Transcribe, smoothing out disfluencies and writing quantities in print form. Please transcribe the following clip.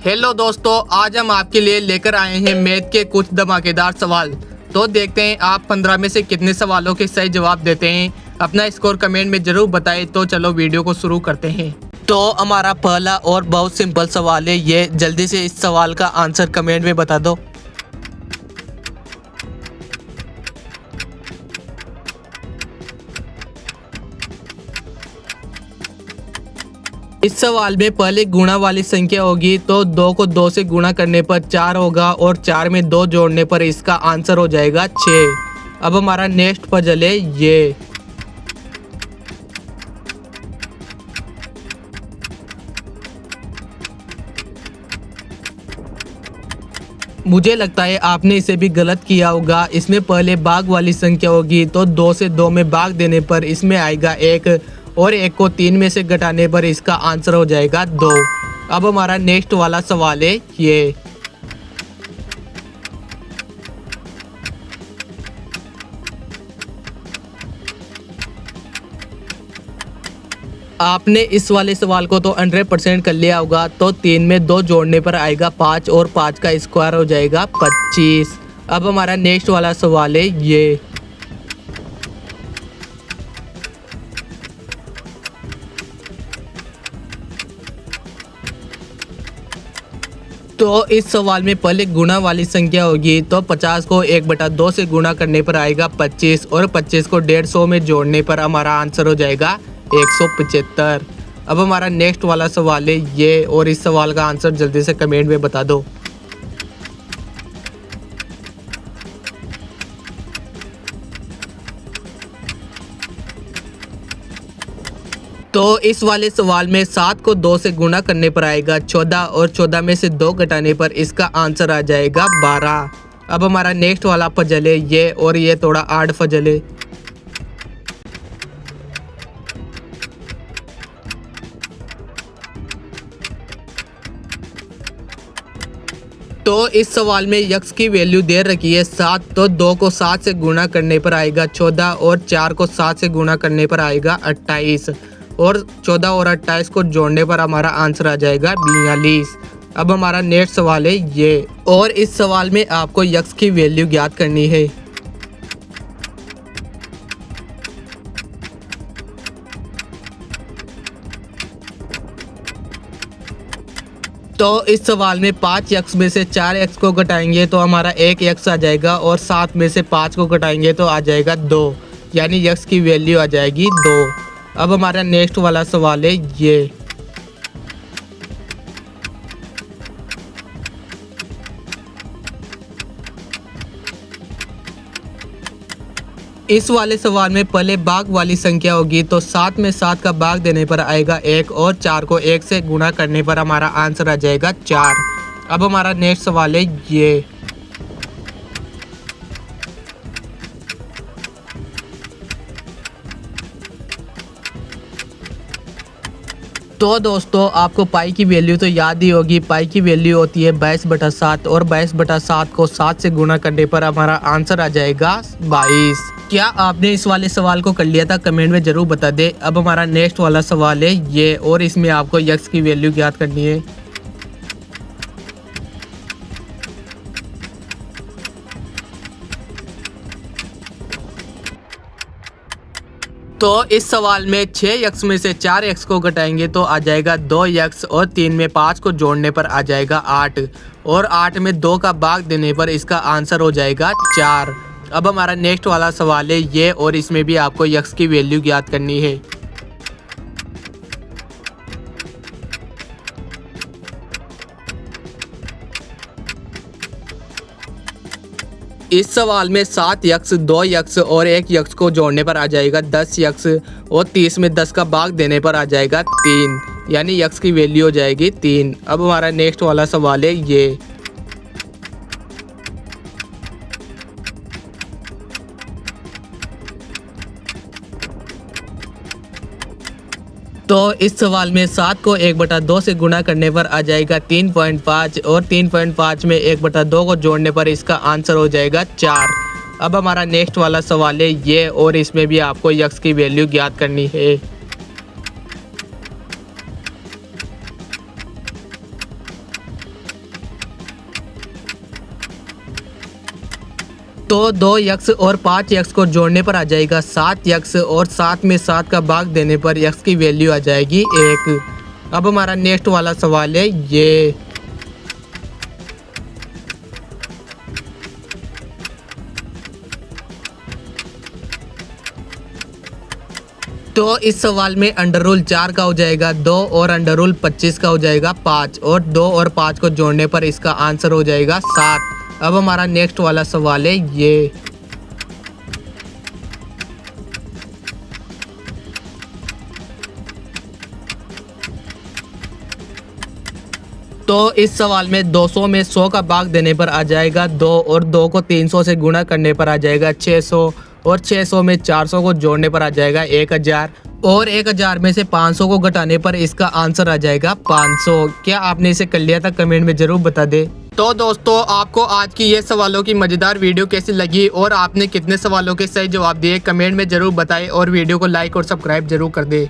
Hello दोस्तों, आज हम आपके लिए लेकर आए हैं मैथ के कुछ धमाकेदार सवाल। तो देखते हैं आप 15 में से कितने सवालों के सही जवाब देते हैं। अपना स्कोर कमेंट में जरूर बताएं। तो चलो वीडियो को शुरू करते हैं। तो हमारा पहला और बहुत सिंपल सवाल है ये। जल्दी से इस सवाल का आंसर कमेंट में बता दो। इस सवाल में पहले गुणा वाली संख्या होगी तो 2 को 2 से गुणा करने पर 4 होगा और 4 में 2 जोड़ने पर इसका आंसर हो जाएगा 6। अब हमारा नेक्स्ट पजल है ये। मुझे लगता है आपने इसे भी गलत किया होगा। इसमें पहले भाग वाली संख्या होगी तो 2 से 2 में भाग देने पर इसमें आएगा 1 और 1 को 3 में से घटाने पर इसका आंसर हो जाएगा 2। अब हमारा नेक्स्ट वाला सवाल है ये। आपने इस वाले सवाल को तो 100% कर लिया होगा। तो 3 में 2 जोड़ने पर आएगा 5 और 5 का स्क्वायर हो जाएगा 25। अब हमारा नेक्स्ट वाला सवाल है ये। तो इस सवाल में पहले गुणा वाली संख्या होगी तो 50 को 1/2 से गुणा करने पर आएगा 25 और 25 को 150 में जोड़ने पर हमारा आंसर हो जाएगा 175। अब हमारा नेक्स्ट वाला सवाल है ये और इस सवाल का आंसर जल्दी से कमेंट में बता दो। तो इस वाले सवाल में 7 को 2 से गुणा करने पर आएगा 14 और 14 में से 2 घटाने पर इसका आंसर आ जाएगा 12। अब हमारा नेक्स्ट वाला पजल है ये और ये थोड़ा हार्ड पजल है। तो इस सवाल में यक्स की वैल्यू दे रखी है 7। तो 2 को 7 से गुणा करने पर आएगा 14 और 4 को 7 से गुणा करने पर आएगा 28 और 14 और 28 को जोड़ने पर हमारा आंसर आ जाएगा 42। अब हमारा नेक्स्ट सवाल है ये और इस सवाल में आपको यक्स की वैल्यू ज्ञात करनी है। तो इस सवाल में 5 यक्स में से 4 यक्स को घटाएंगे तो हमारा 1 यक्स आ जाएगा और 7 में से 5 को घटाएंगे तो आ जाएगा 2, यानी यक्स की वैल्यू आ जाएगी 2। अब हमारा नेक्स्ट वाला सवाल है ये। इस वाले सवाल में पहले भाग वाली संख्या होगी तो 7 में 7 का भाग देने पर आएगा 1 और 4 को 1 से गुणा करने पर हमारा आंसर आ जाएगा 4। अब हमारा नेक्स्ट सवाल है ये। तो दोस्तों आपको पाई की वैल्यू तो याद ही होगी। पाई की वैल्यू होती है 22/7 और 22/7 को 7 से गुणा करने पर हमारा आंसर आ जाएगा 22। क्या आपने इस वाले सवाल को कर लिया था? कमेंट में जरूर बता दे। अब हमारा नेक्स्ट वाला सवाल है ये और इसमें आपको यक्स की वैल्यू ज्ञात करनी है। तो इस सवाल में 6 यक्स में से 4 यक्स को घटाएंगे तो आ जाएगा 2 यक्स और 3 में 5 को जोड़ने पर आ जाएगा 8 और 8 में 2 का भाग देने पर इसका आंसर हो जाएगा 4। अब हमारा नेक्स्ट वाला सवाल है ये और इसमें भी आपको यक्स की वैल्यू ज्ञात करनी है। इस सवाल में 7 यक्स 2 यक्स और 1 यक्स को जोड़ने पर आ जाएगा 10 यक्स और 30 में 10 का भाग देने पर आ जाएगा 3, यानी यक्स की वैल्यू हो जाएगी 3। अब हमारा नेक्स्ट वाला सवाल है ये। तो इस सवाल में 7 को 1/2 से गुणा करने पर आ जाएगा 3.5 और 3.5 में 1/2 को जोड़ने पर इसका आंसर हो जाएगा 4। अब हमारा नेक्स्ट वाला सवाल है ये और इसमें भी आपको यक्स की वैल्यू ज्ञात करनी है। तो 2 यक्स और 5 यक्स को जोड़ने पर आ जाएगा 7 यक्स और 7 में 7 का भाग देने पर यक्स की वैल्यू आ जाएगी 1। अब हमारा नेक्स्ट वाला सवाल है ये। तो इस सवाल में अंडर रूल 4 का हो जाएगा 2 और अंडर रूल 25 का हो जाएगा 5 और 2 और 5 को जोड़ने पर इसका आंसर हो जाएगा 7। अब हमारा नेक्स्ट वाला सवाल है ये। तो इस सवाल में 200 में 100 का भाग देने पर आ जाएगा 2 और 2 को 300 से गुणा करने पर आ जाएगा 600 और 600 में 400 को जोड़ने पर आ जाएगा 1000 और 1000 में से 500 को घटाने पर इसका आंसर आ जाएगा 500। क्या आपने इसे कर लिया था? कमेंट में जरूर बता दे। तो दोस्तों, आपको आज की ये सवालों की मजेदार वीडियो कैसी लगी और आपने कितने सवालों के सही जवाब दिए कमेंट में जरूर बताएं और वीडियो को लाइक और सब्सक्राइब जरूर कर दे।